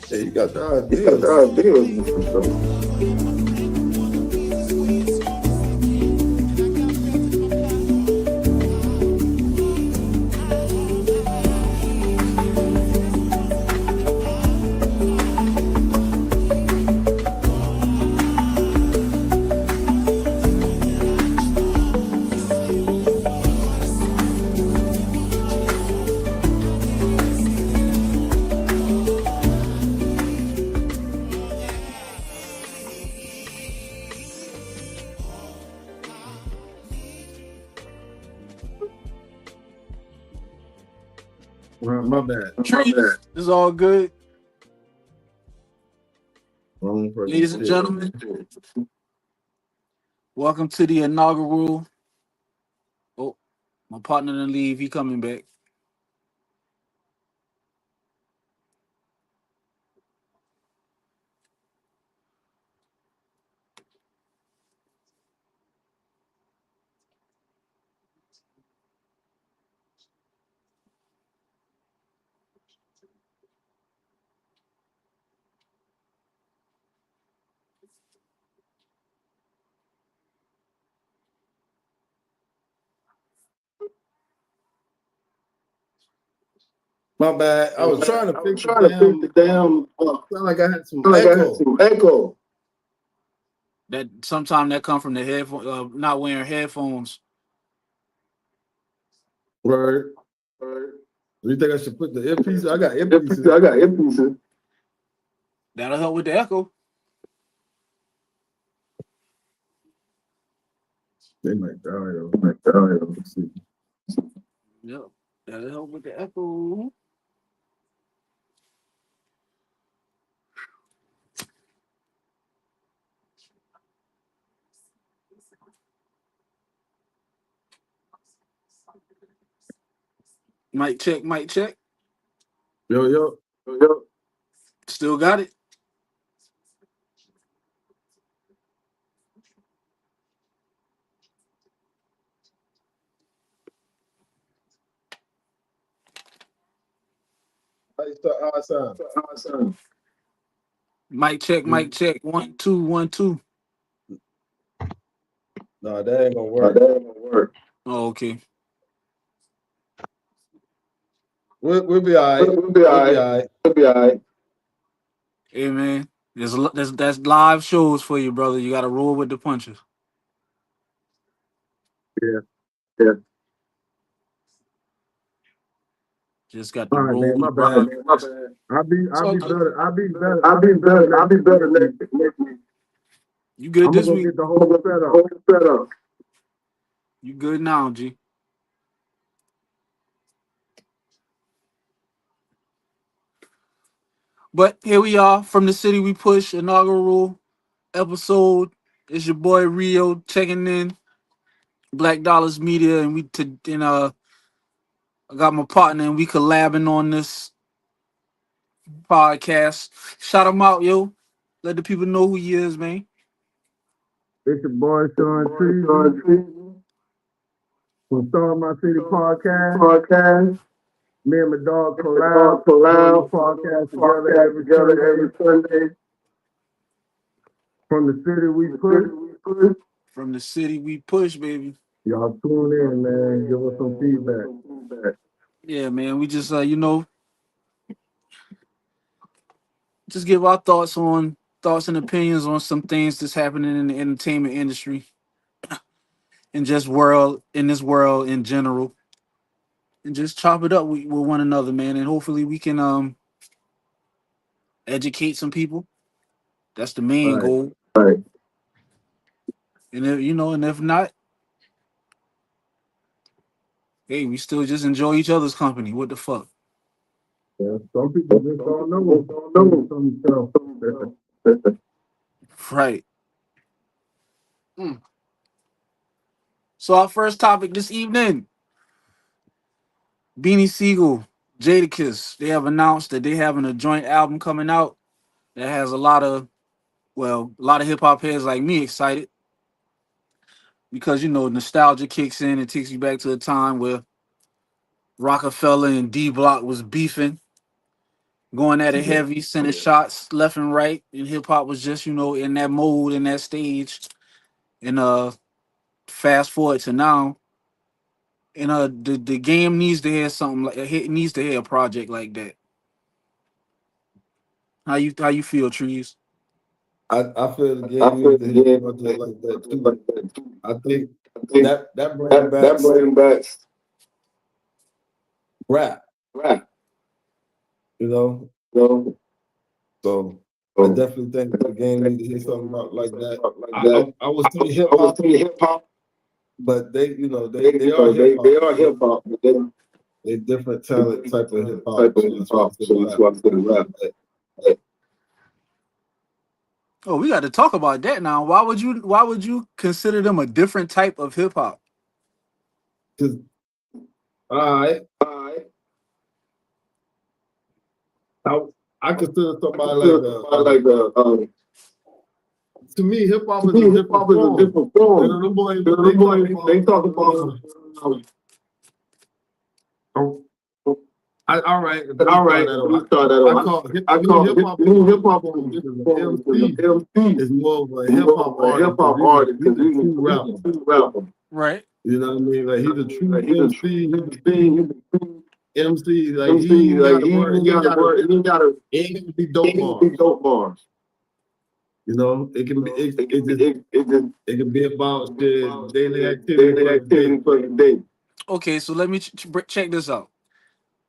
Hey, you got the You got ideas. the ideas. My bad. Trees. This is all good. Wrong person. Ladies and gentlemen, welcome to the inaugural. Oh, my partner didn't leave. He coming back. My bad. I was trying to fix the damn. Sound like I had some echo. That sometimes that come from the headphone, not wearing headphones. Word. You think I should put the earpiece? I got earpieces. That'll help with the echo. They might die. Let's see. Yep, that'll help with the echo. Mic check, mic check. Yo. Still got it. How I sound? Mic check, mic check. 1 2 1 2. No, that ain't gonna work. Oh, okay. We'll be all right. We'll be all right. Hey man, that's live shows for you, brother. You got to roll with the punches. Yeah. Just got to All right, roll man. with My the bad. punches. I'll be better. I'll be better next week. You good I'm gonna this go week? get the whole setup. You good now, G? But here we are from the city we push inaugural episode. It's your boy Rio checking in, Black Dollars Media, and I got my partner and we collabing on this podcast. Shout him out, yo. Let the people know who he is, man. It's your boy Sean Treasy from Star My City Podcast. Me and my dog collab on the podcast together every Sunday. From the city we push. From the city we push, baby. Y'all tune in, man. Give us some feedback. Yeah, man. We just just give our thoughts and opinions on some things that's happening in the entertainment industry and just in this world in general. And just chop it up with one another, man. And hopefully we can educate some people. That's the main Right. goal. And if not, hey, we still just enjoy each other's company. What the fuck? Yeah, some people just don't know some stuff. Right. So our first topic this evening, Beanie Siegel, Jadakiss. They have announced that they having a joint album coming out that has a lot of hip hop heads like me excited because nostalgia kicks in. It takes you back to a time where Rockefeller and D Block was beefing. going at it Yeah. heavy, sending shots left and right, and hip hop was just in that mode, in that stage. And fast forward to now, and the game needs to hear something like it needs to hear a project like that. How you feel, Trees? I feel the I game feel needs to the hit a game project like that too. like that too. I think I think that bring back that bring back rap, rap, you know. you know. So I So definitely think I the game definitely needs to think hit something the out game like needs that. to like that. I would say hip I would hop, say hip hop. but they They they are hip they hop. are hip hop, but They different they talent different type of hip type hop. of So hip that's why I hop. said So that's rap. why I said rap. But Oh, we got to talk about that now. Why would you consider them a different type of hip hop? Cause I I I I consider I somebody like consider somebody like to me hip hop to is a me hip different hop is a form. different You form. know, them boys You know, they them talk boys about they talk about oh, all right, if we all start right, that we over. start that I over. call hip I to me call hip hop is a hip different hop is a form different because form the because the MC MC is more of a is hip more hop of a hip artist because hop artist he's because a true he's rapper. a true rapper. Right. You know what I mean? Like he's a true He's a MC. true He's a MC. true He's a true MC. Like he MC. ain't Like got to he work. ain't got to work. He ain't got to. It ain't gonna be He dope ain't be bars. dope bars. You know, it can be It can be it can be about shit about daily activity daily for the day. activity for the day. Okay, so let me check this out.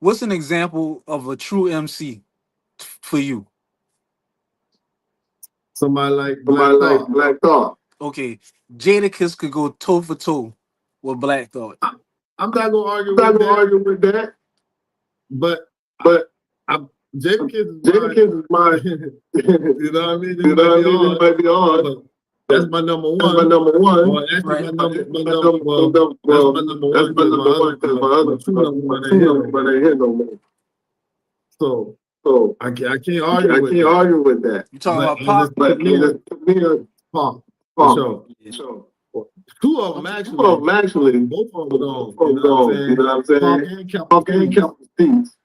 What's an example of a true MC for you? Somebody like Black Somebody like Thought. Black Thought. Okay, Jadakiss could go toe for toe with Black Thought. I'm not gonna argue I'm not with gonna that, argue with that, but but Jada Kiss is Jada mine. Kiss is my, You know what I mean? This you know might what I be mean? This odd, might be odd. but that's my number That's my one. number Or one. actually, Right. that's my number That's one my because number one because my true number my one ain't true here number no one more. ain't here no more. So So I can't argue I with can't that. argue with that. You talking But about and Pop? it's But to me, pop for Pop. sure. Yeah. So Two of them two actually. of them actually, Both of them gone. You both know what I'm gone. You saying? know what I'm Pop saying? and Capital Pop and C. Capital Steeds.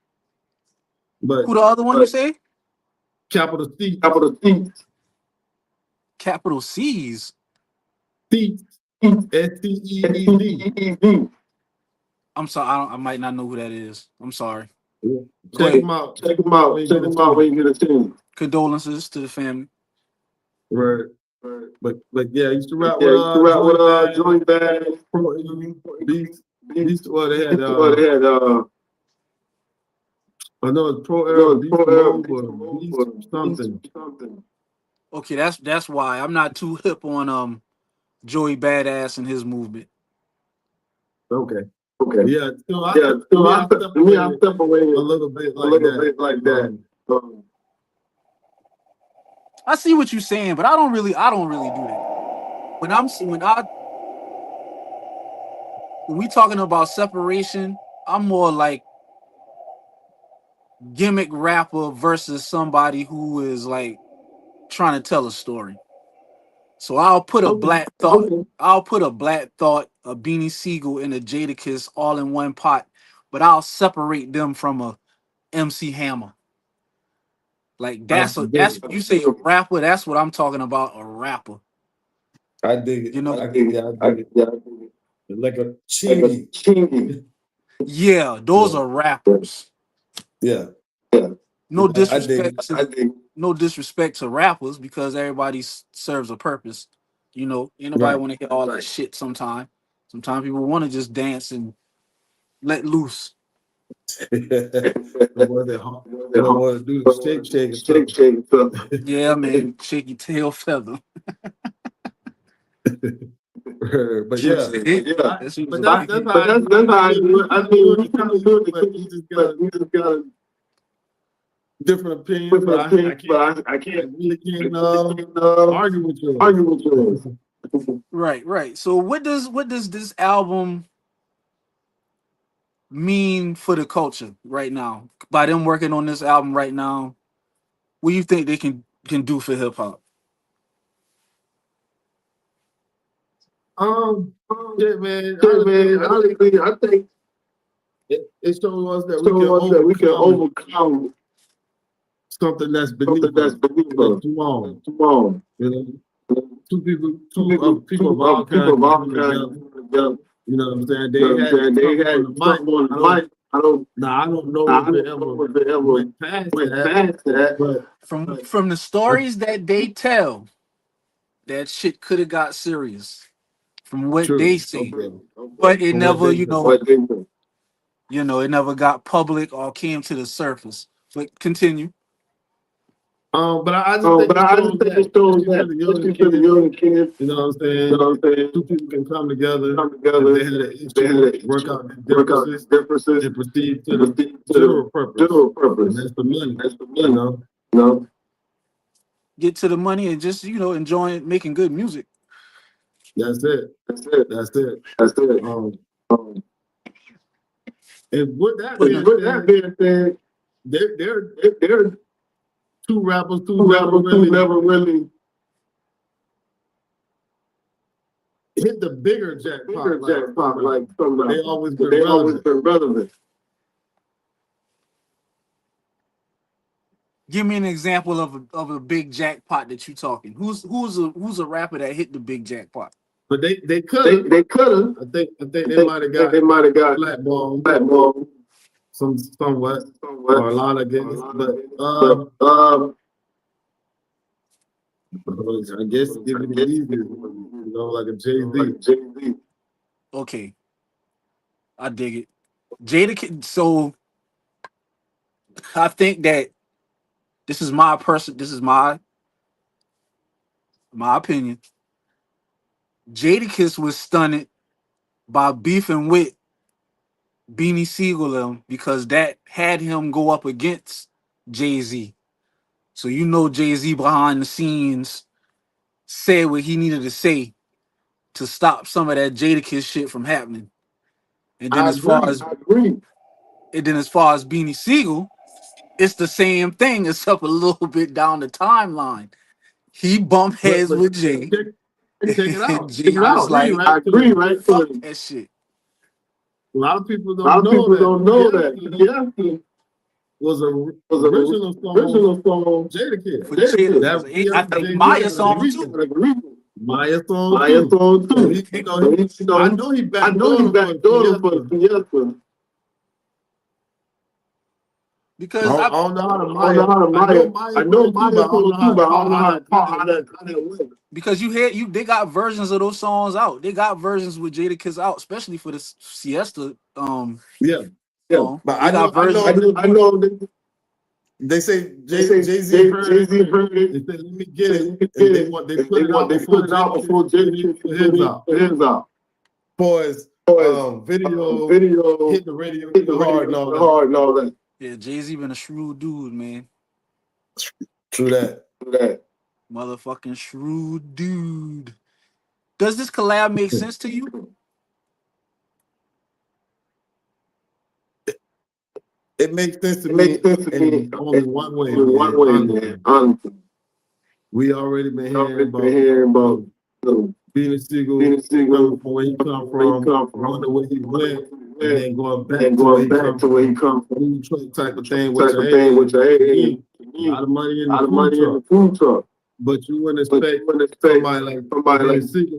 But Who the other one you say? Capital C. Capital Steeds. Capital C's. C. STEEZ. STEEZ. I'm sorry, I might not know who that is. I'm sorry. Go Check ahead. them out. Check them out. When you Check get a them out chance. when you get a chance. Condolences to the family. Right. But yeah, I used to rap Yeah, with you rap with Joey Bad, Joey Bad. Pro Beast. Well, they had They had I know it's Pro Era no Beast Pro Era Mode or Beast something. something. Okay, that's why I'm not too hip on Joey Badass and his movement. Okay. Okay. Yeah. So I To me, I step away a little bit a like little that. bit like that. I see what you're saying, but I don't really do that. When we talking about separation, I'm more like gimmick rapper versus somebody who is like trying to tell a story. So I'll put a Okay. Black Thought, I'll put a Black Thought, a Beanie Siegel, and a Jadakiss all in one pot, but I'll separate them from a MC Hammer. Like I that's dig it. you say a rapper, that's what I'm talking about, a rapper. I dig it. You know, I dig it. Like a chingy. Chingy. yeah, those are rappers. Yeah. No I dig it. disrespect no disrespect to rappers because everybody serves a purpose. You know, ain't nobody Right. want to hear all that shit sometimes. Sometimes people want to just dance and let loose. The one that want to do the shake or something. Shake. Yeah, man, shake your tail feather. But She was yeah. a hit. Yeah. But But that's But how that's how I do it. we I kind of do mean, it we the kind of do community, it the but we community, just got but we just got a different opinions. But different I opinion. can't But I can't really can't argue with yours. argue with yours. right. So what does this album mean for the culture right now? By them working on this album right now, what do you think they can do for hip hop? Yeah, man. Honestly, I think It shows us that we can so much that we can overcome overcome something that's something beneath that's us. beneath That's us. too long. Too long. You know, Two people of all people kinds of all coming kinds together. together. You know what I'm saying? You know They what I'm had saying? They something on had the mic. something on the mic. I don't Know if it know ever if it ever went past went that, past that. but From the stories that they tell, that shit could have got serious. From what they true. say, Okay. but it From what never, they say. it never got public or came to the surface. But continue. But I just think it I just shows think that, it shows especially for that, the younger especially for the kids, young kids, you know what I'm you know saying? what I'm saying? Two people can come together. Come If together. they had an They had issue, an work issue, out the work out differences, differences, and proceed to and the proceed to general the purpose. general And purpose. that's the money. That's the You money. know? You know? Get to the money and just enjoying making good music. That's it. That's it. That's it. That's it. Um, Um, and with that but being with that said, being said, there are two rappers who who never really hit the bigger jackpot, like from but they rappers. always But been they always relevant. been relevant. Give me an example of a big jackpot that you talking. Who's a rapper that hit the big jackpot? But they could have. They could have. I think they might have got blackballed somewhat or a lot, I guess. But I guess give it the easiest one, like a Jay-Z. Okay, I dig it. Jada. So I think that this is my opinion. Jadakiss was stunned by beefing with Beanie Siegel because that had him go up against Jay-Z. So Jay-Z behind the scenes said what he needed to say to stop some of that Jadakiss shit from happening. And then I as far agree. as Beanie Siegel, it's the same thing except a little bit down the timeline. He bumped heads with Jay. Check it out. And Jay was like, I agree, right? Fuck that shit. A lot of people don't know that. Yeah. Was original song Jadakiss. For chill. I think Maya song too. Maya song too. So I know he backdoored for Fiesta. Because I don't know how to Maya. I know Maya too, but I don't know how that went. Because they got versions of those songs out. They got versions with Jadakiss out, especially for the Siesta. Yeah. Song. But I know. They say Jay-Z heard it. They said, "Let me get it." And they put it out before Jadakiss put his out. For his video hit the radio hard and all that. Yeah, Jay-Z been a shrewd dude, man. True that. Motherfucking shrewd dude. Does this collab make sense to you? It makes sense to me in only one way, man. Honestly. We already been hearing about Beanie Siegel, from where he come from, wonder where he went, and then going back to where he come from. Food truck type of thing, which a lot of money in the food truck. But you wouldn't expect somebody like Beanie Siegel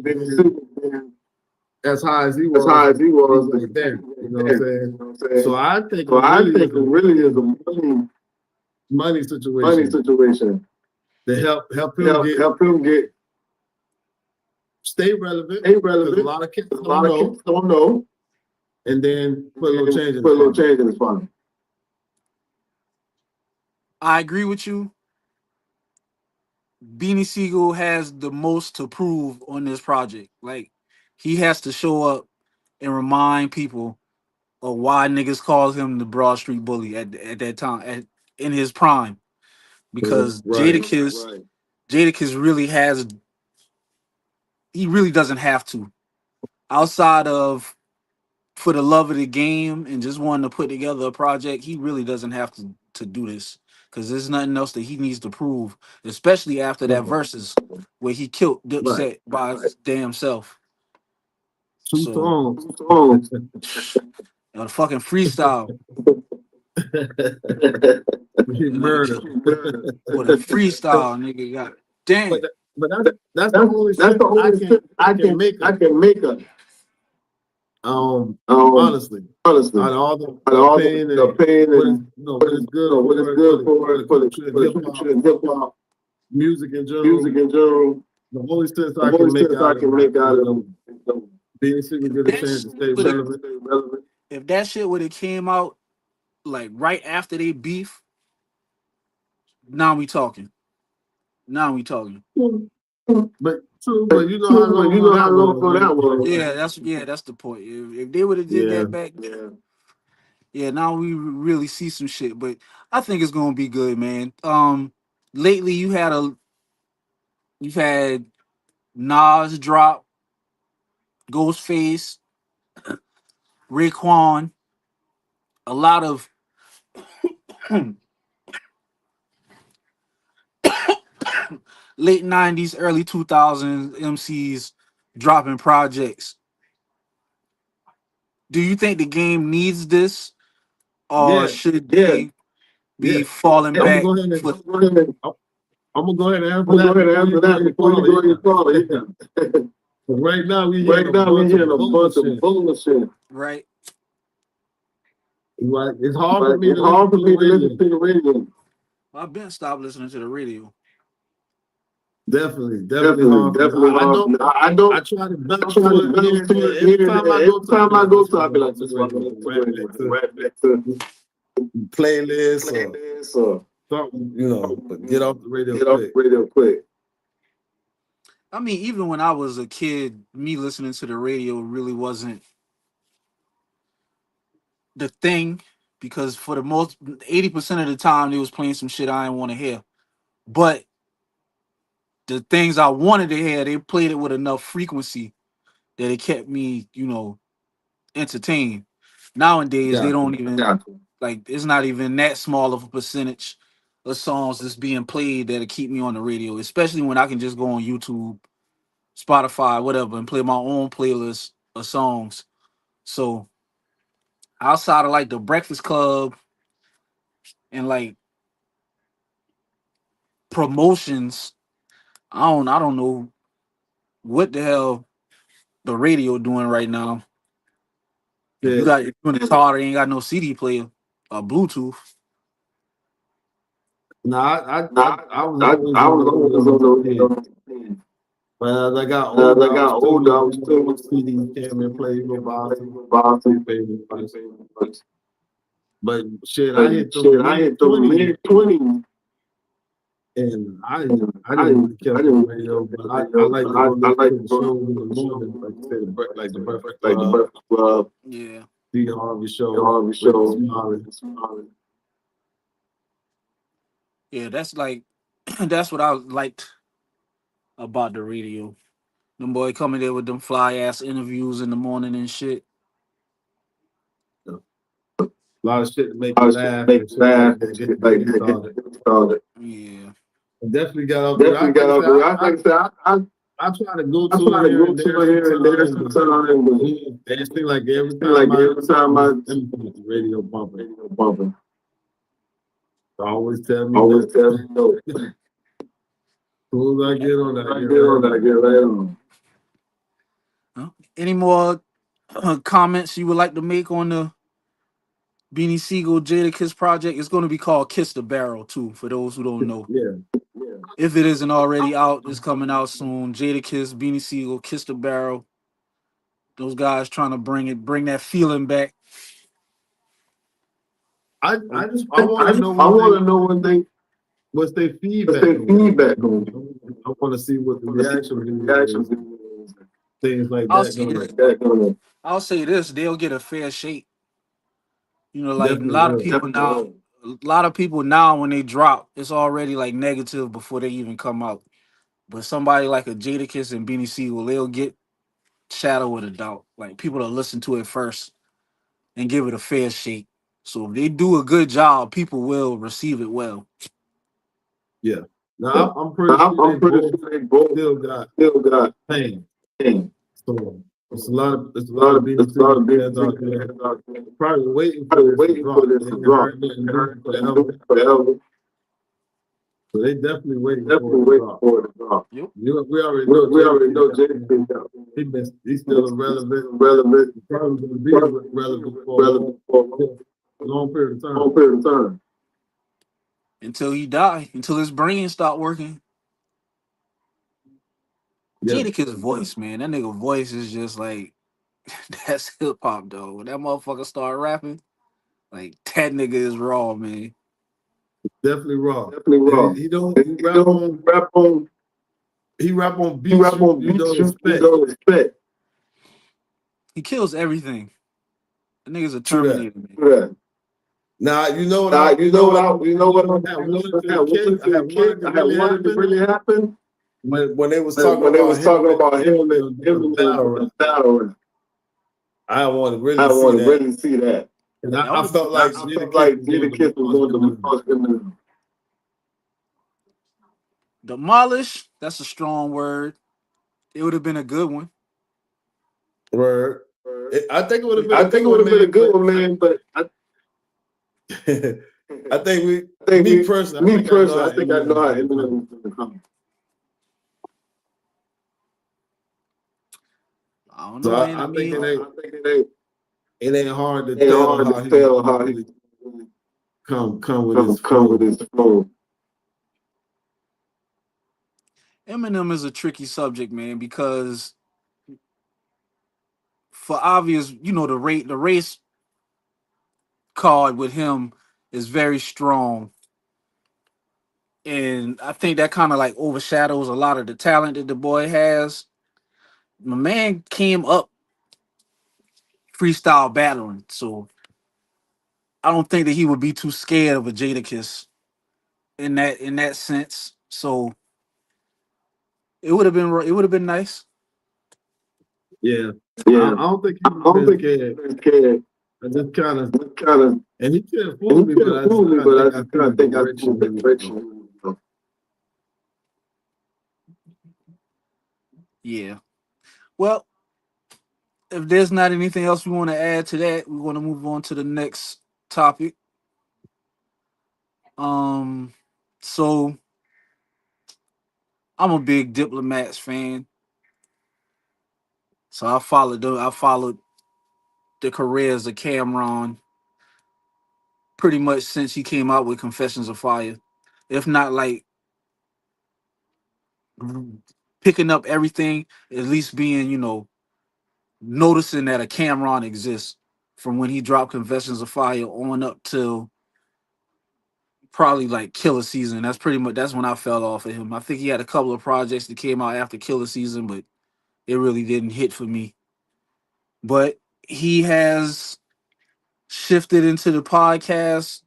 as high as he was like there. You know what I'm saying? So I think it really is a money situation. To help him get stay relevant. Because a lot of kids don't know. And then put a little change in his fund. I agree with you. Beanie Siegel has the most to prove on this project. Like, he has to show up and remind people of why niggas calls him the Broad Street Bully at that time, in his prime. Because Jadakiss he really doesn't have to. Outside of for the love of the game and just wanting to put together a project, he really doesn't have to do this. Because there's nothing else that he needs to prove, especially after that versus where he killed Dipset by his damn self. Two songs. A fucking freestyle. Murder. What a freestyle, nigga. God damn. But that's the only shit I can make up. Honestly, Honestly, out of all out of all pain the and pain what is and what is good what is for good for for the hip hop, future and hip hop, music in music general. in general, The only sense the I only can make sense I out of can it make out is of it being single get a chance to stay relevant. If that shit would have came out like right after they beef, now we talking. Now we talking. But true, but you know how long you ago know how that long was, ago that was. That's the point. If they would have did Yeah. that back then, yeah, now we really see some shit. But I think it's gonna be good, man. Lately you've had Nas drop, Ghostface, Raekwon, a lot of late '90s, early 2000s MCs dropping projects. Do you think the game needs this, or Yeah. should they Yeah. be falling I'm gonna back? go ahead and I'm gonna go ahead and answer Go that ahead and before you answer go that any before you go any further. further. Yeah. Right now we hearing Right a now we bunch hearing of a bunch of bullshit. bullshit. Right. Like it's hard for But me it's to listen hard for to the me to radio. listen to the radio. I've been stopped listening to the radio. Definitely hard for me. Definitely hard. I try to bounce try to to it bounce here and to there. it Every here and time I there. go Every to, I'll time be I like, go this to, one I'll be going like, off the this one radio, going to right back to right back to playlist or this or something, but get off the radio get off quick. the radio quick. I mean, even when I was a kid, me listening to the radio really wasn't the thing, because for the most 80% of the time they was playing some shit I didn't want to hear. But the things I wanted to hear, they played it with enough frequency that it kept me, entertained. Nowadays they Gotcha. don't even like, it's not even that small of a percentage of songs that's being played that'll keep me on the radio, especially when I can just go on YouTube, Spotify, whatever, and play my own playlist of songs. So outside of like the Breakfast Club and like promotions, I don't know what the hell the radio doing right now. If Yeah. you're in the car, they ain't got no CD player or Bluetooth. No, I was always I on was the always radio on as a kid. the But as I got as older, I got older, I was still when CDs came and played with my boxing. favorite place. But shit, I But hit those shit, I mid hit those 20s mid-20s. and I And didn't really care I for the didn't radio, but I radio, like but to go I listen like to to the go shows in to the the show, morning, like you said, like the Breakfast like the Club, Breakfast Club, Yeah. the Harvey the Show, Harvey Ricky Show, Smiley. Yeah, that's like that's what I liked about the radio. Them boy coming there with them fly ass interviews in the morning and shit. A lot of shit to make I you was just laugh make and shit laugh like that, and get shit the like day that. started. Yeah. I definitely got out there. Definitely got out there. Like I said, I try to go I to it try to here go and there to here and there sometimes, but sometimes, but it just seems like every like time every time I let me put the radio bumping. bumping, They always tell me always no. tell me no. As soon as I get on that, I I get get on, right I on. get right on. Any more comments you would like to make on the Beanie Siegel Jadakiss project? It's going to be called Kiss the Barrel too, for those who don't know. Yeah. If it isn't already out, it's coming out soon. Jadakiss, Beanie Siegel, Kiss the Barrel. Those guys trying to bring that feeling back. I I want to know want to know what they what's their what's feedback their on feedback on. it. I want to see what the reaction Reactions is, things like I'll that. say Going this. that I'll say this: they'll get a fair shake. Like a definitely lot of will. people now. A lot of people now, when they drop, it's already like negative before they even come out. But somebody like a Jadakiss and Beanie Siegel, they'll get shadow of a doubt. Like people to listen to it first and give it a fair shake. So if they do a good job, people will receive it well. Yeah. Now I'm pretty sure they I'm pretty both sure they both still got still got pain. pain. So It's a lot of BDC fans out there probably waiting for this to drop. They ain't heard nothing new forever. So they definitely waiting for it to drop. Yep. We already know Jada. He's still relevant. He's probably going to be relevant for a long period of time. Until he die, until his brain stop working. Yeah. Jadakiss voice, man. That nigga voice is just like that's hip hop, though. When that motherfucker start rapping, like that nigga is raw, man. Definitely raw. He rap on beats you don't expect. He kills everything. The nigga's a True Terminator, that. man. Now you know what I had wanted to really happen when they was talking about him in the battle rap. I want to really see that. And I felt like Jadakiss was going to cross him. Demolish, that's a strong word. It would have been a good one. Word. I think it would have been a good one, man. But I think me personally, I think I know how Eminem is going to come. I don't know. So Man. I think it ain't hard to tell how he come with his flow. Eminem is a tricky subject, man, because for obvious, the race card with him is very strong. And I think that kind of like overshadows a lot of the talent that the boy has. My man came up freestyle battling, so I don't think that he would be too scared of a Jadakiss in that sense. So it would have been nice. Yeah. I don't think he would been scared. I just kind of, and he can't fool me, but I just kind of think I see the direction. Yeah. Well, if there's not anything else we want to add to that, we want to move on to the next topic. So I'm a big Diplomats fan. So I followed the careers of Cameron pretty much since he came out with Confessions of Fire. If not like picking up everything, at least being, noticing that a Cameron exists from when he dropped Confessions of Fire on up till probably like Killer Season. That's when I fell off of him. I think he had a couple of projects that came out after Killer Season, but it really didn't hit for me. But he has shifted into the podcast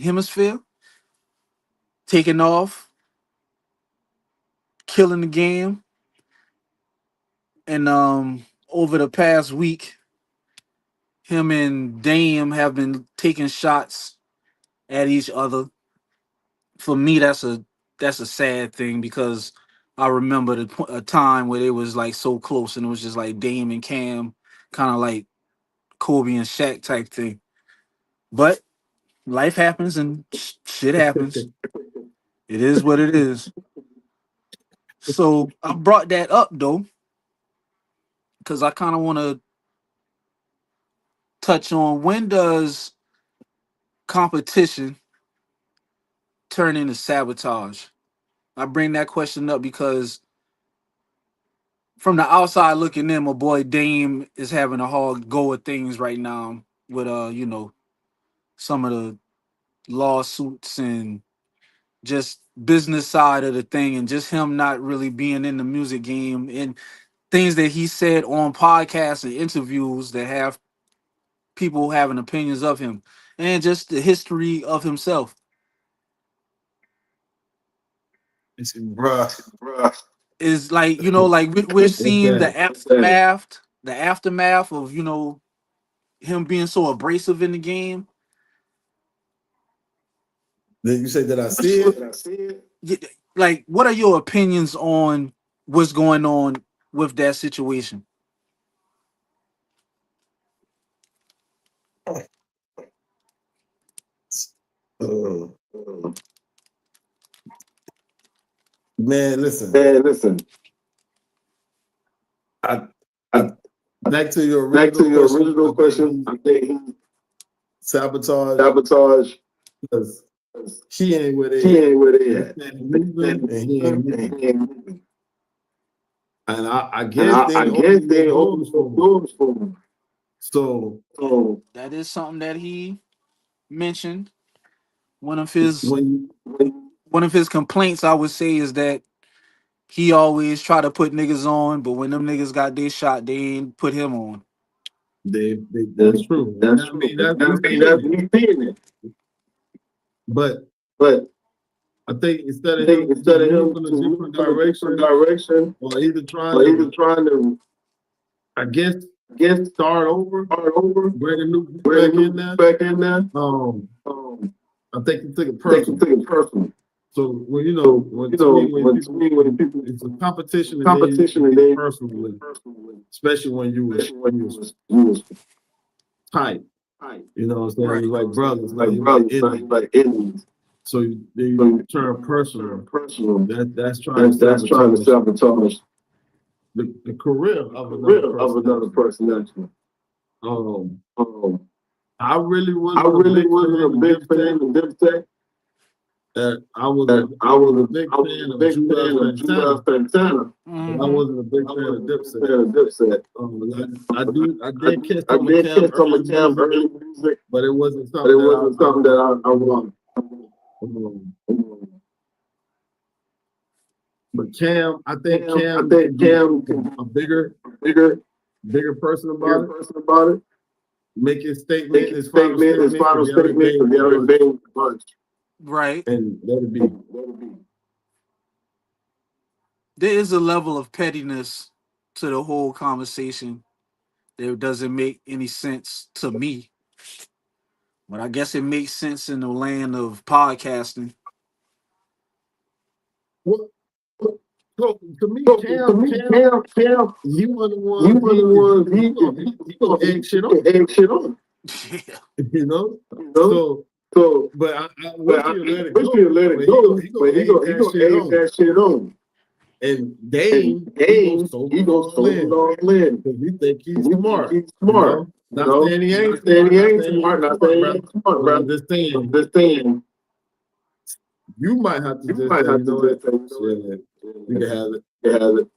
hemisphere, taking off, killing the game. And over the past week, him and Dame have been taking shots at each other. For me, that's a sad thing because I remember a time where they was like so close and it was just like Dame and Cam, kind of like Kobe and Shaq type thing. But life happens and shit happens. It is what it is. So I brought that up though because I kind of want to touch on when does competition turn into sabotage? I bring that question up because from the outside looking in, my boy Dame is having a hard go of things right now with some of the lawsuits and just business side of the thing and just him not really being in the music game and things that he said on podcasts and interviews that have people having opinions of him and just the history of himself. Bruh. Is like, like we're seeing the aftermath of, him being so abrasive in the game. Then you say that I see it? Like, what are your opinions on what's going on with that situation? Uh, man, listen. listen. I, I, back to your back to original your question. original question. I think he sabotage because he ain't where he they at. ain't where they at. Moving and he ain't moving. And I And guess they guess open they the open doors the for him. doors for him. So That is something that he mentioned. One of his when complaints, I would say, is that he always try to put niggas on, but when them niggas got their shot, they ain't put him on. they that's true. That's I true. mean, That's me seeing it. But But I think instead I of think him instead to of move him in a to different move in a different direction direction, or either trying or even to, trying to I guess, get start over, bring a new back in there. back in there, I think he took it I think he personal. took it personal. So when you So know when to me when people it's a competition and competition and they they personal with, especially when you was you was tight. You know what I'm saying? Right. You like brothers, now like you like brothers, enemies. like enemies. So they So you turn personal. personal. That's trying to That's trying to sabotage the career of another person. Actually, Um, um, I really I wasn't a really big wasn't a fan of big Dipset. fan of Dipset. I was I a big fan of Juelz Santana, Santana. but I wasn't a big fan of Dipset. Fan of Dipset. I did catch I some of did Cam catch some early of Cam music, early music, but it wasn't but something it that wasn't something that I wanted. But Cam, I think I Cam think can be Cam can a bigger person about it. Make his statement, his final statement, because he already made a bunch. Right. And that'll be. There is a level of pettiness to the whole conversation that doesn't make any sense to me. But I guess it makes sense in the land of podcasting. Well, so to me, To me, Cam, you were the you ones were the ones he gonna egg shit on. Yeah. You know? You know? So, But I wish but I he'd let it wish go. you let it But go. he But gonna egg that shit on. that shit on. And And Dame, he gonna Dame, soak he it goes all so in. long. Because we think he's You smart. he's You smart. know? Not saying he ain't Not saying smart, he not ain't saying he smart, ain't not smart, saying he brother. ain't smart, But bro. I'm just saying, Just saying, you might have to you just might say, have you to know what? just say, you know Shit, you can have it. what, have it.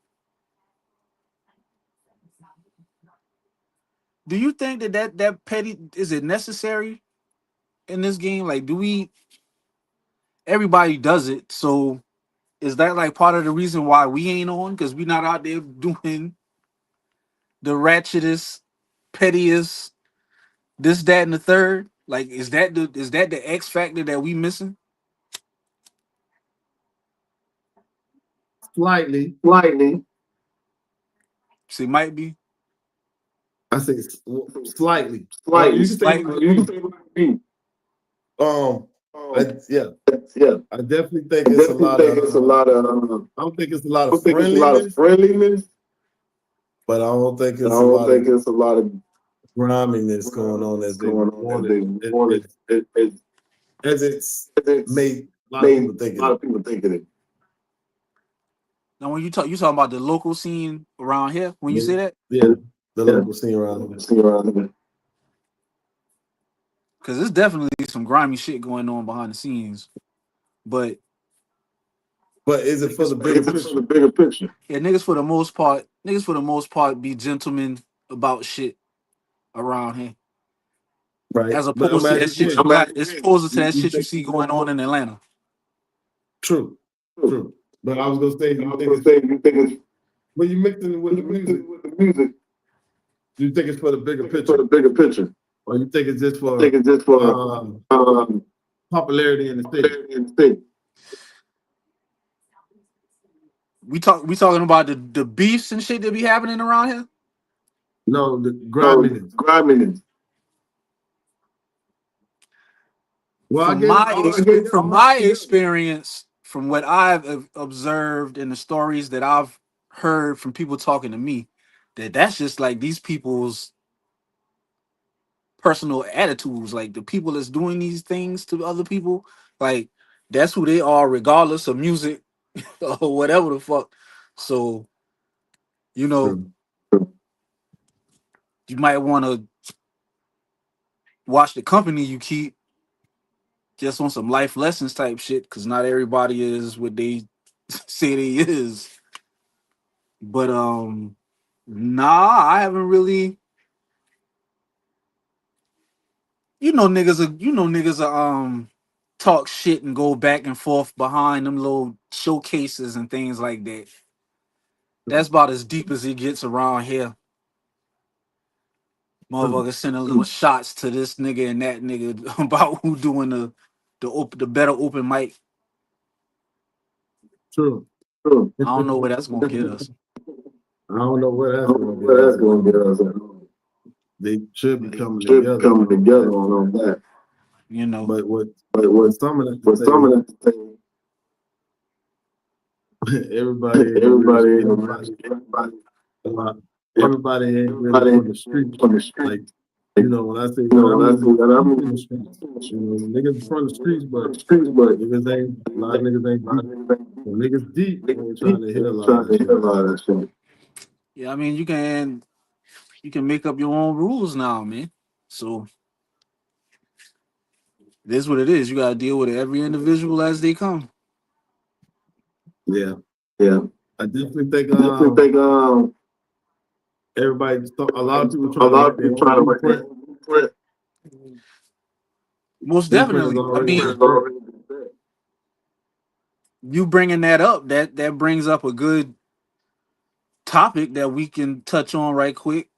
Do you think that petty is it necessary in this game? Like, do we? Everybody does it, so is that like part of the reason why we ain't on? Because we not out there doing the ratchetest, pettiest, this, that, and the third. Like, is that the X factor that we missing? Slightly. See, might be I say slightly. Slightly. You can say Slightly. what You you can mean. say what you mean. Yeah. Yeah. I definitely think I it's a definitely lot think it's a of. lot of. I don't think it's a lot I of don't think it's a lot of friendliness, friendliness. but I don't think I it's a don't lot of think it's a lot of griminess going on as they going on wanted. as they wanted. As it's It's made a lot of made people think a lot it. of people thinking it. Now, when you talking about the local scene around here, when you say that, Yeah, the Yeah. local scene around here. See around here. because there's definitely some grimy shit going on behind the scenes. But But is it for the bigger It's for picture? the bigger picture. yeah, niggas for the most part be gentlemen about shit around here. Right. As But opposed to that shit again, as opposed to that you shit you think see going on in Atlanta. true. But I was gonna say, I was gonna say, you think it's when you mix it with the music, you think it's for the bigger for picture, the bigger picture. or you think it's just I for think it's just for popularity in the state? in the state. We talking about the beefs and shit that be happening around here. No, the So griminess. griminess. Well, From my experience, from what I've observed in the stories that I've heard from people talking to me that that's just like these people's personal attitudes. Like the people that's doing these things to other people, like that's who they are, regardless of music or whatever the fuck. So you know, True. you might want to watch the company you keep, just on some life lessons type shit, because not everybody is what they say they is. But nah, I haven't really. Niggas are talk shit and go back and forth behind them little showcases and things like that. That's about as deep as it gets around here. True. Motherfuckers sending little shots to this nigga and that nigga about who doing the better open mic. True. I don't know where that's gonna get us. I don't know where I that's don't going know to get where us that's at going to get all. us at all. They should be They coming should be together coming on together that. on all that. You know. But with But some of that with some to of that thing, say, everybody ain't everybody really ain't everybody everybody a lot. Everybody ain't really everybody from the ain't street. from the street. Like, Like, when I say you that, know, I when I say mean that, I deep in the mean, streets. Niggas from the streets, but streets, but niggas ain't a lot of niggas ain't deep. So niggas deep ain't trying to deep, hit a lot of trying that to hear a shit. lot of that shit. Yeah, I mean you can make up your own rules now, man. So it is what it is. You gotta deal with every individual as they come. Yeah. Yeah, I definitely think I definitely think everybody a lot of people a trying to lot write of their people own trying to write their blueprint. own blueprint. Most Blueprint has definitely. I already mean, been set. you bringing that up, that brings up a good topic that we can touch on right quick.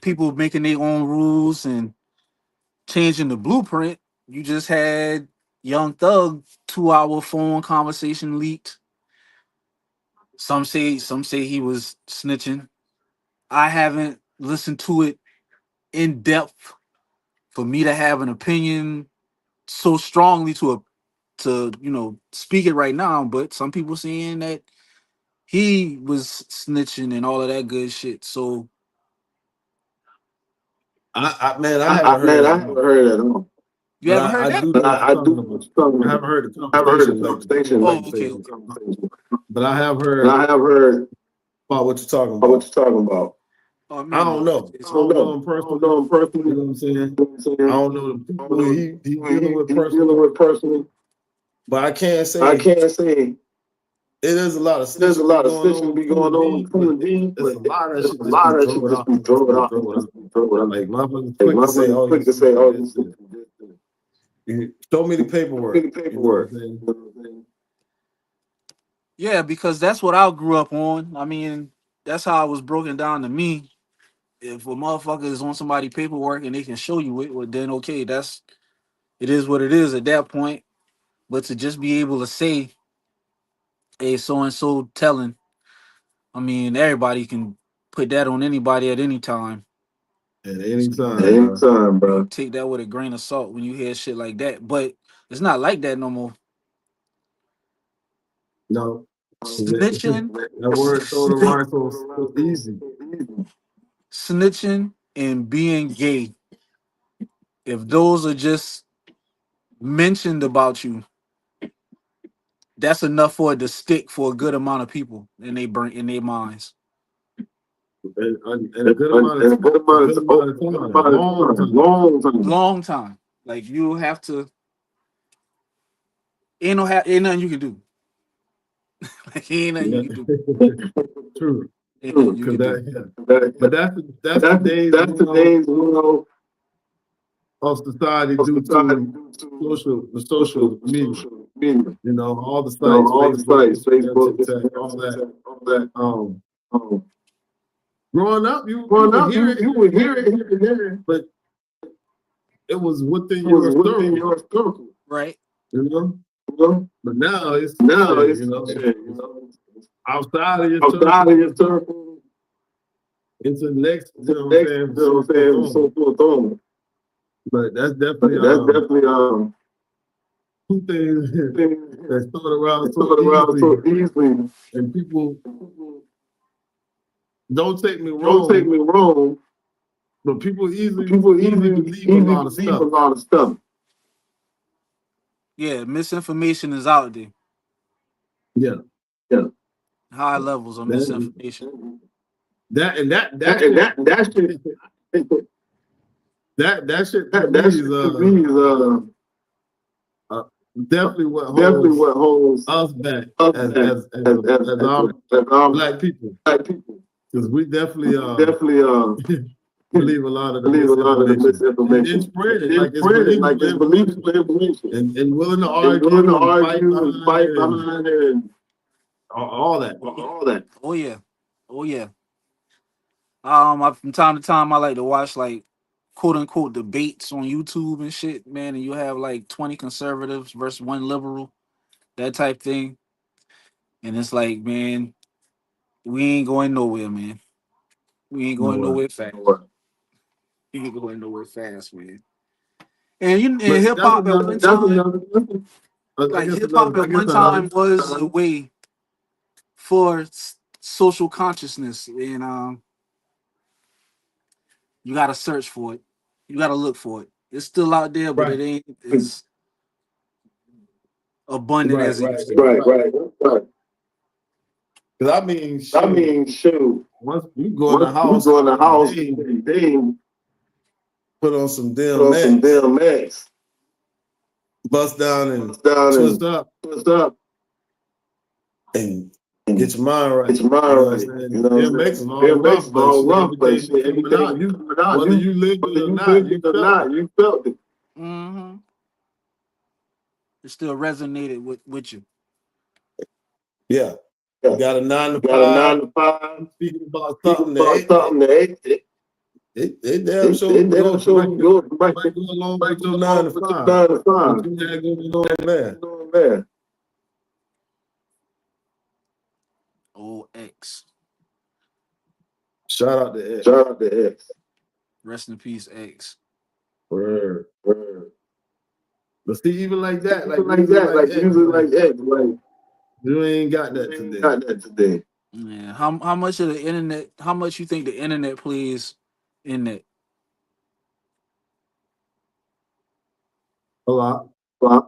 People making their own rules and changing the blueprint. You just had Young Thug 2 hour phone conversation leaked. Some say he was snitching. I haven't listened to it in depth for me to have an opinion so strongly to speak it right now. But some people saying that he was snitching and all of that good shit. So Man, I haven't heard Man, that I at haven't all. heard that at all. you But haven't heard I that? do But know what you're I do talking know about. what you're talking I haven't about. heard the I haven't heard conversation the like conversation Oh, like okay, conversation. okay. But I have but heard I have heard about what you're talking what about. you're talking about. Oh, I I mean, don't know. I I don't don't know know. him I don't personally. know him personally. You know what I'm saying? You know what I'm saying? I don't know the I don't people know he's who dealing with he's personally. dealing with personally. But I can't I say can't say it is a lot of there's a snitching be lot of going on snitching with be Cool going and on D, with Cool but and D, it's but a lot of that there's shit a just be lot of that shit thrown just out. be Just thrown be out. thrown out. Just be thrown out. Like motherfuckers Like quick to my say, brother's "Oh, quick you to say, snitching "Oh, this." you Show me the show me paperwork. the You know what I'm paperwork." saying? You know what I'm saying? yeah, because that's what I grew up on. I mean, that's how it was broken down to me. If a motherfucker is on somebody paperwork and they can show you it, well then okay, it is what it is at that point. But to just be able to say, hey, so and so telling, I mean, everybody can put that on anybody at any time. At any So At time, any bro. time, bro. take that with a grain of salt when you hear shit like that. But it's not like that no more. No, Snitching, that word thrown around so easy. snitching, and being gay. If those are just mentioned about you, that's enough for it to stick for a good amount of people in their minds. And a good amount And of a good a amount good of amount of a good time, amount of long time, time. long time. Long time. Like you have to. Ain't nothing you can do. Like ain't nothing Yeah. you can do. True. Ain't nothing you Because can do. but that's the days, That's the days, of society of due society to due to the social media. social media. All the You know, sites, all the Facebook, sites, Instagram, Facebook, TikTok, Instagram, all that. TikTok, all that. Um, Growing up, you growing would up, hear it you here would and hear there, it here and there. but it was within It was your within circle, your circle. Right. you know. You know? But now it's Now shit, it's shit, you know. outside of your Outside of circle, your circle, into the next, to the next, you know what I'm saying, so forth on. But that's But definitely that's definitely two things thing that's thrown around that's so thrown around easily, so easily. and people Don't take me Don't take wrong, me wrong, but people easily believe a easily lot of believe a stuff. lot of stuff. Yeah, misinformation is out there. Yeah. Yeah. High levels of misinformation. That shit, That shit that shit to me that is shit to me is definitely what holds us back us as back as as, a, as our as our black people, black people. because we definitely Definitely believe a lot of the believe a lot of the misinformation misinformation. and spread it And like it's spread it like believable it's information, believable information. and willing to And willing to argue and fight argue and behind fight it and behind it and all that. all that. Oh yeah. Oh yeah. From time to time I like to watch like quote unquote debates on YouTube and shit, man, and you have like 20 conservatives versus one liberal, that type thing. And it's like, man, we ain't going nowhere, man. We ain't going Nowhere. nowhere fast. We ain't going nowhere fast, man. And you and But hip that's hop at another. one time, I like guess hip another hop at one time was a way for social consciousness, and you got to search for it. You got to look for it. It's still out there, but right, it ain't as abundant as it used to be. Right. Because I mean, Shoot. once you go in the Once you house, go in the house, they they put on some put damn on some mats, damn mats, bust down and twist up, and get your mind right. Get your mind You know what I'm right. saying? You know what I'm DMX saying? is all rough, but all shit, rough, but everything shit, coming out, everything you coming out, whether you lived it or not, you felt it. you felt it. Mm-hmm. It still resonated with you. Yeah. Yeah. You got a 9 to Got a 9 5, to 5, speaking about speaking something about something that they damn sure they can damn go sure can go might go along with your 9 to 5. 9 to 5. What you had going on there? Man. X. Shout out to X. Shout out to X. Rest in peace, X. Word. But see, even like that, like music like X, like you ain't got that today. Yeah. How much of the internet? How much you think the internet plays in that? A lot. A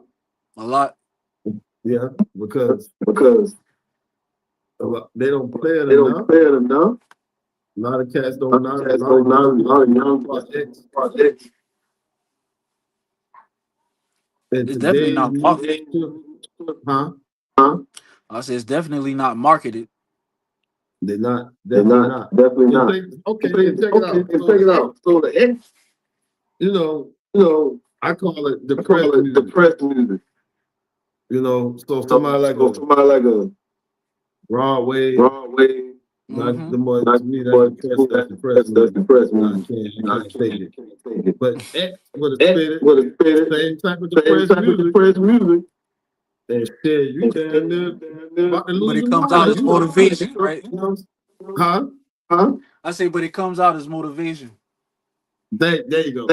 lot. Yeah, because they don't play it enough. A lot of cats don't know. A lot of young projects. And It's definitely today, not marketed. huh? I said it's definitely not marketed. They're not. Definitely not. Okay, then check it out. So the X, you know, I call it depressed music. You know, so somebody like a Broadway. Mm-hmm. The more to me that's depressed music. I can't take it. But X would have spit it, same type of depressed music. And shit, you damn near about to lose But it your comes mind. out as motivation, right? Huh? I say, but it comes out as motivation. There you go.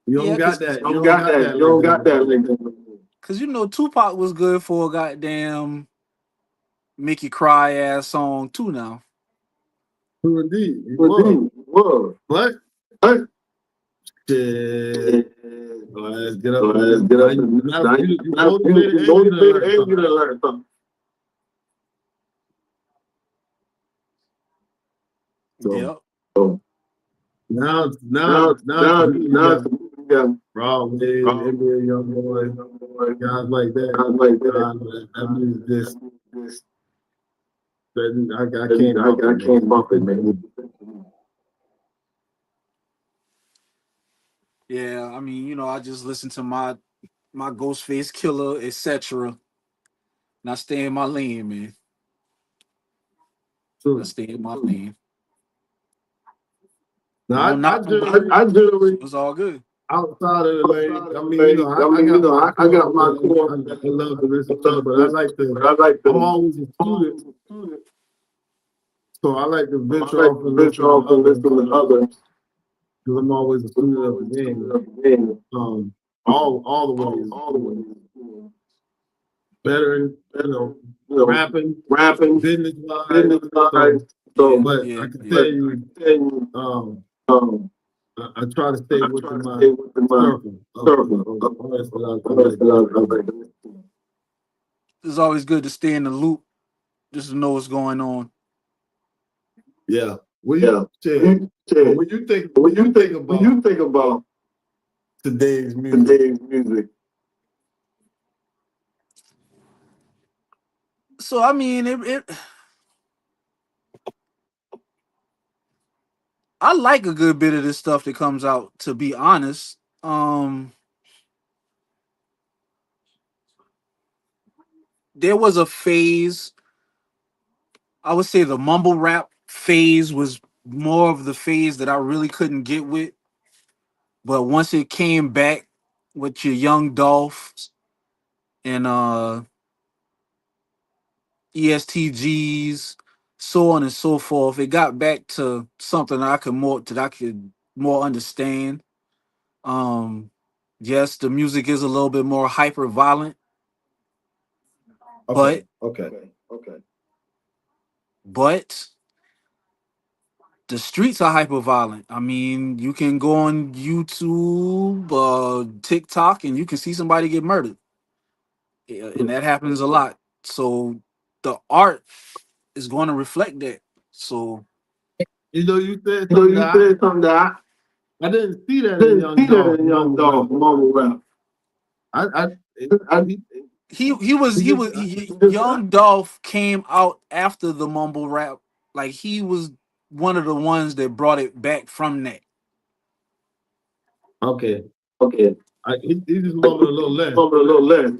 You don't got that. You don't got that. Cause you know Tupac was good for a goddamn make you cry ass song too now. Who indeed? Whoa. What? Shit. Let's get up. You motivated and you done learn something. Yep. So now Broadway, NBA young boy, guys like that. That means this. I can't bump it, man. Yeah, I mean, you know, I just listen to my Ghostface Killer, etc. And I stay in my lane, man. I stay in my lane. Now, I generally it's all good. Outside of the lane, I mean, you know, I got my core. I love to listen to, but I'm always a student, so I like to venture off and listen to others, because I'm always a student of the game. All the ways. better, rapping, business wise. So, But Yeah, I can yeah. tell you, I try to stay within my circle of artists that I like to listen to. It's always good to stay in the loop, just to know what's going on. Yeah. When you think about today's music, So I mean, I like a good bit of this stuff that comes out. To be honest, there was a phase. I would say the mumble rap phase was more of the phase that I really couldn't get with. But once it came back with your Young Dolph and ESTGs, so on and so forth, it got back to something I could more understand. Um, yes, the music is a little bit more hyper violent, but okay. but the streets are hyper violent. I mean, you can go on YouTube, TikTok, and you can see somebody get murdered. Yeah, and that happens a lot. So the art is going to reflect that. So You said something that I didn't see that in Young Dog mumble rap. I Young Dolph came out after the mumble rap. Like he was one of the ones that brought it back from that. okay. Okay. He just mumbled a little less. Mumble a little less.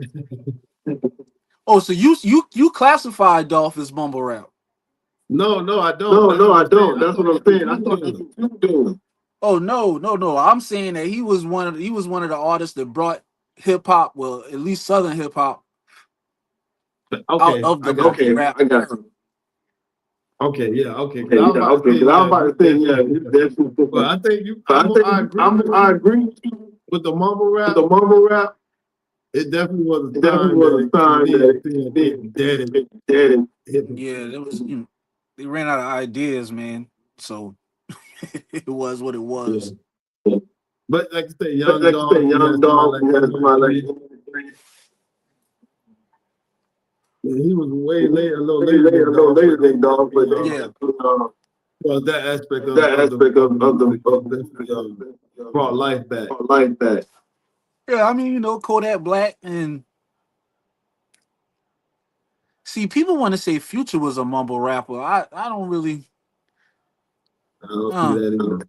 Oh, so you classify Dolph as mumble rap? No, I don't. No, I don't. That's what I'm saying. I thought that's what you doing. Oh no. I'm saying that he was one of the artists that brought hip hop, well, at least Southern hip hop, out Okay, of the I got mumble you. rap. I got you. Okay, yeah, okay. Okay, yeah, okay. Because I was about to say, yeah, definitely. But I think you. I agree with the mumble rap. The mumble rap. It definitely was a It definitely was a sign that dead. Yeah, there was. They ran out of ideas, man. So it was what it was. Yeah. But like I say, Young Dog, he had somebody like he was way later, a little later than Dog, but Yeah. Well, that aspect of the brought life back. Yeah, I mean, Kodak Black and see, people want to say Future was a mumble rapper. I don't really. I don't see that either.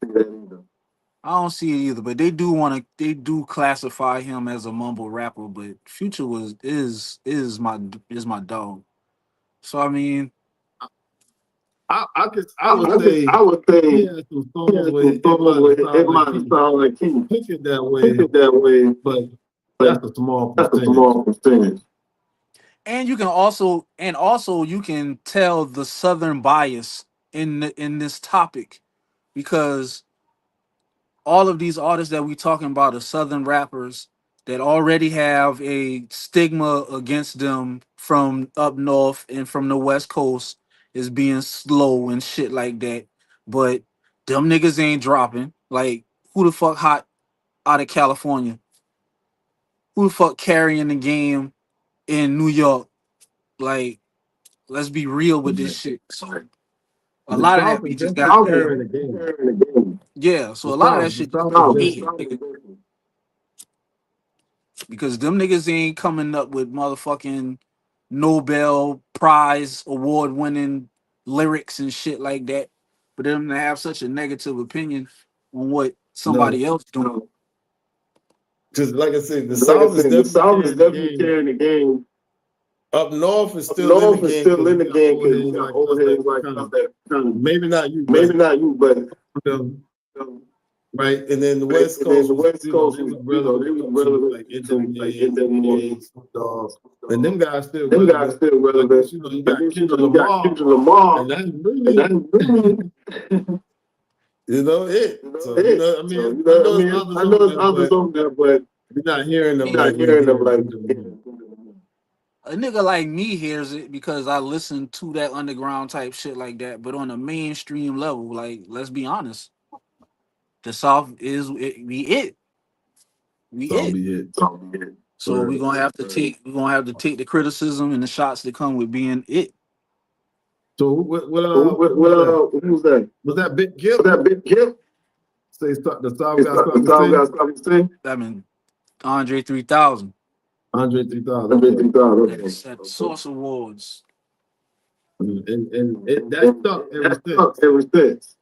I don't see it either, but they do classify him as a mumble rapper. But Future is my dog. So I mean, I would say he had some songs where it might have sounded like he picked it that way, but that's a small percentage. and you can also you can tell the Southern bias in this topic, because all of these artists that we talking about are Southern rappers that already have a stigma against them from up north and from the West Coast as being slow and shit like that. But them niggas ain't dropping. Like, who the fuck hot out of California? Who the fuck carrying the game in New York? Like, let's be real with this shit. So a lot of that we just got there. Yeah, so a lot of that shit just got hated, nigga. Because them niggas ain't coming up with motherfucking Nobel Prize award winning lyrics and shit like that. For them to have such a negative opinion on what somebody else doing. Because like I said, the South is definitely carrying the game. Up north is still in the game because overheads like kind of maybe not you, but right. And then the West Coast, they was relevant like NWA, Dog, and them guys still relevant. But, you got Kendrick Lamar, and that's really it. So I mean, I know there's others on there, but you're not hearing them like. a nigga like me hears it because I listen to that underground type shit like that. But on a mainstream level, like let's be honest, the South is it, we it. We It's all it. be it. So Right. we're gonna have to take the criticism and the shots that come with being it. So Who's that? was that Big Gift? Big gift? Say the South got something to say? I mean Andre 3000 Andre 3000. Andre 3000. at the Source Awards. And that stuck Ever since.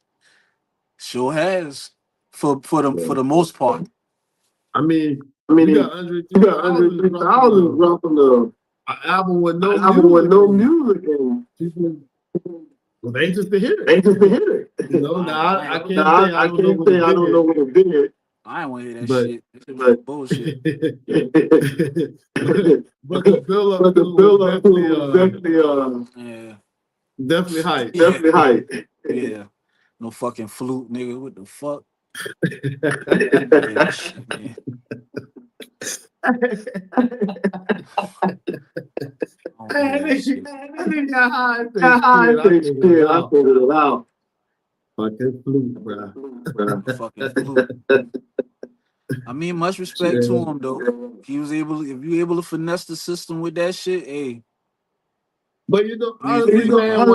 Sure has for the most part. I mean, you got Andre you got Andre 3000 dropping an album with no music and people was anxious to hear it. You know, I can't say I don't know what it did. I ain't want to hear that shit. But bullshit. but the build up definitely hype. Definitely hype. Yeah. No fucking flute, nigga. What the fuck? I figured it out. Fucking flute, bro. Fucking flute. I mean, much respect to him though. If you able to finesse the system with that shit, hey. But you know, honestly, man,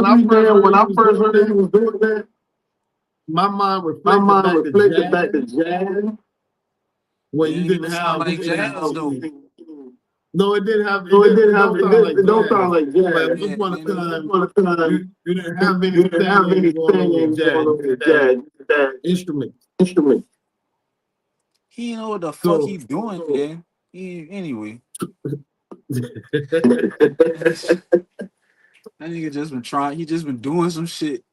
when I first heard he was doing that, my mind reflected back to jazz. When you didn't have like jazz though. No, it didn't have. It don't sound like jazz. But once upon a time, you didn't have anything going jazz instruments. He know what the fuck he doing, man. Anyway. That nigga just been trying. He just been doing some shit,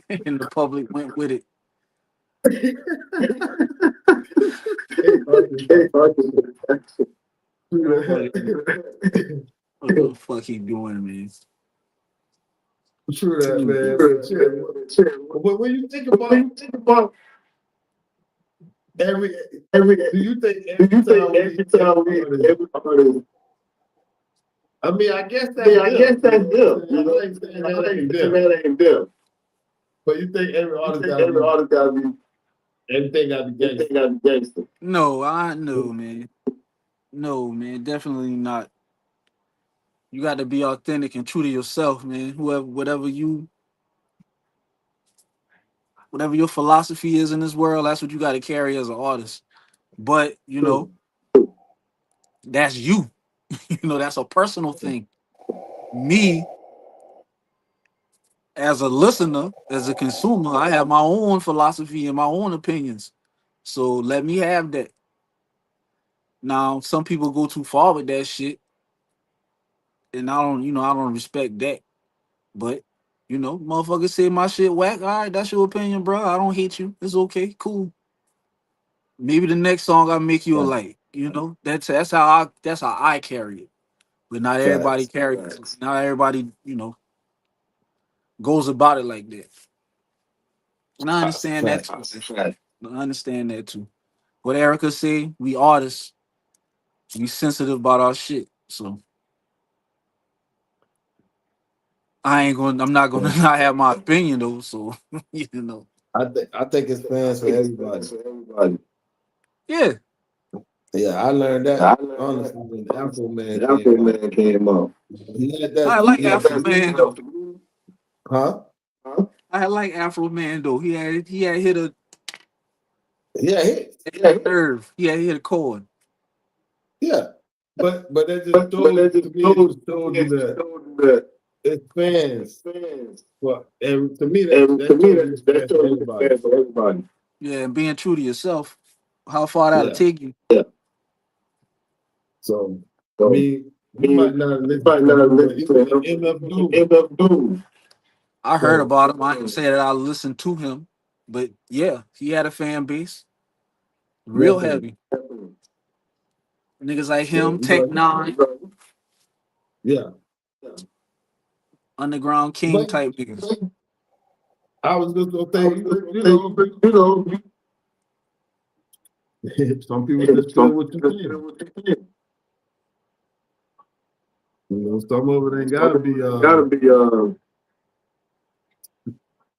and the public went with it. What the fuck he doing, man? True that, man. But when you think about every, do you think every time every artist? I mean, I guess that's them. You know, that ain't them. But you think every artist gotta be everything gotta be gangster? No, man. No, man, definitely not. You got to be authentic and true to yourself, man. Whatever your philosophy is in this world, that's what you got to carry as an artist. But you know, that's you. You know, that's a personal thing. Me, as a listener, as a consumer, I have my own philosophy and my own opinions. So let me have that. Now, some people go too far with that shit, and I don't respect that. But motherfuckers say my shit whack. All right, that's your opinion, bro. I don't hate you. It's okay, cool. Maybe the next song I make you a like. You know, that's how I carry it. But not everybody carries it. Not everybody, goes about it like that. And I understand that too. I understand that too. What Erica say, we artists, we sensitive about our shit. So I'm not gonna not have my opinion though. So I think it's fans for everybody. Yeah. Yeah, I learned that honestly when Afro Man came up. I like Afro Man though. Huh? I like Afro Man though. He had hit a nerve. He had hit a chord. Yeah, but that just told you that it's fans. Well, and to me that's everybody. Yeah, and being true to yourself. How far that'll take you. Yeah. So you might not listen to MF Doom. I heard about him. I didn't say that I listened to him, but yeah, he had a fan base. Real heavy. Niggas like him, Tech Nine. Yeah. Underground King type niggas. I was just gonna say, some people just feel what you think. Some of it ain't gotta be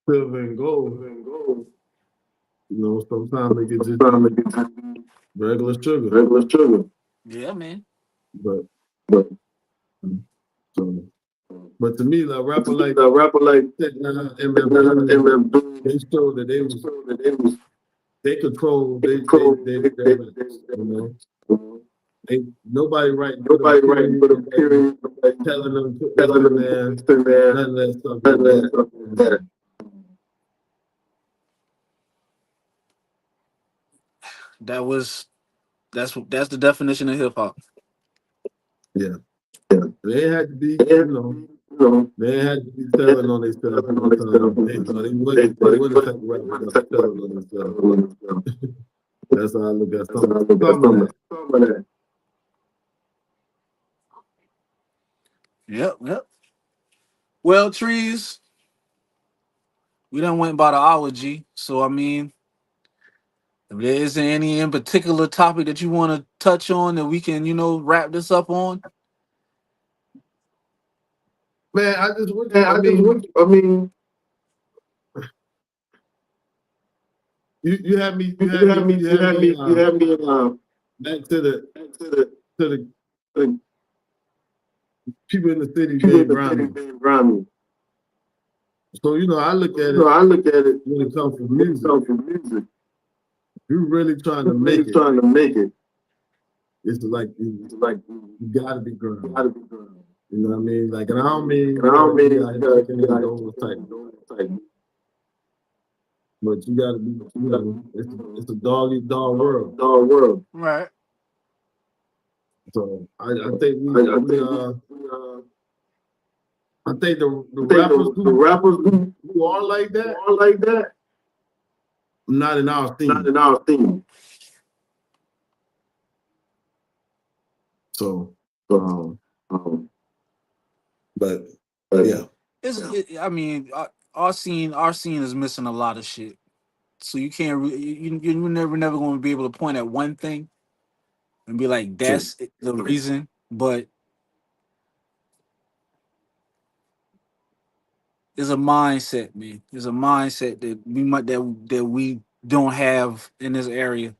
silver and gold. Sometimes it can just be regular sugar. Yeah, man. But so, but to me, like rapper like MF, they showed that they control they nobody writing for them period, telling them put this in there, none of that stuff like that. That's the definition of hip hop. Yeah. They had to be, they had to be telling on themselves all the time. They wouldn't have rappers that telling on themselves. That's how I look at some of that. Yep. Well, Trees, we done went by the hour, G. So I mean, if there isn't any in particular topic that you want to touch on that we can, wrap this up on. Man, I mean, you had me back to the people in the city being grimy. So I look at it when it comes to music. You're really trying to make it. It's like you gotta be grimy. You know what I mean? Like, and I don't mean type. But you gotta be, it's a dog eat dog world. Right. So I think I think the rappers who are like that, not in our theme. So, but yeah. I mean, our scene is missing a lot of shit. So you can't, you're never going to be able to point at one thing and be like, that's the reason. But it's a mindset, man. It's a mindset that we don't have in this area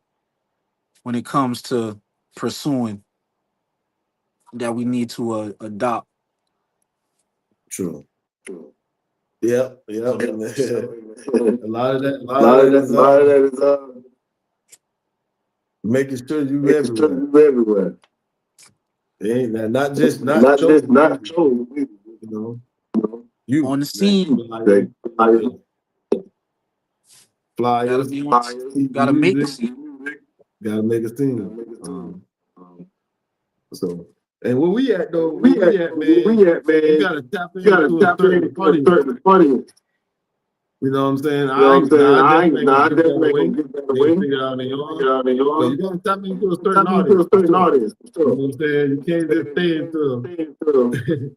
when it comes to pursuing that we need to adopt. True. Yeah. A lot of that is making sure you everywhere. Ain't that not just show, you on the scene. Flyers, gotta make the scene. Gotta make a scene. So, and where we at though? We at, man. You gotta tap into a certain audience. You know what I'm saying? I definitely gonna get that away. Figure it out on your own. But you gotta tap into a certain audience. You know what I'm saying? You can't just stay into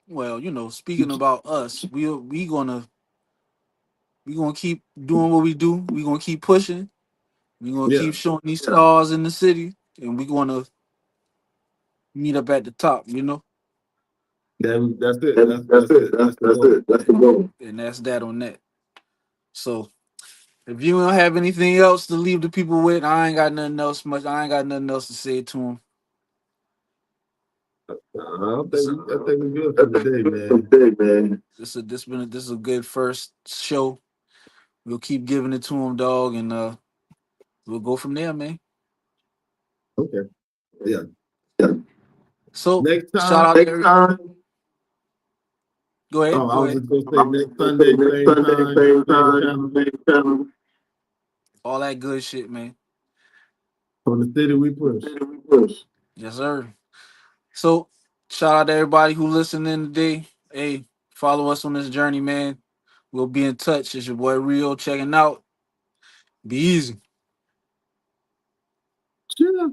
well, speaking about us, we gonna keep doing what we do. We gonna keep pushing. We gonna keep showing these stars in the city, and we gonna meet up at the top. That's it. That's it. That's the goal. And that's that on that. So if you don't have anything else to leave the people with, I ain't got nothing else to say to them. I think we're good for today, man. This is a good first show. We'll keep giving it to them, dog, and we'll go from there, man. Okay. Yeah. So next time, shout out Go ahead. I was just gonna say next Sunday, same time. All that good shit, man. From the city we push. Yes, sir. So shout out to everybody who listening today. Hey, follow us on this journey, man. We'll be in touch. It's your boy Rio checking out. Be easy. Yeah.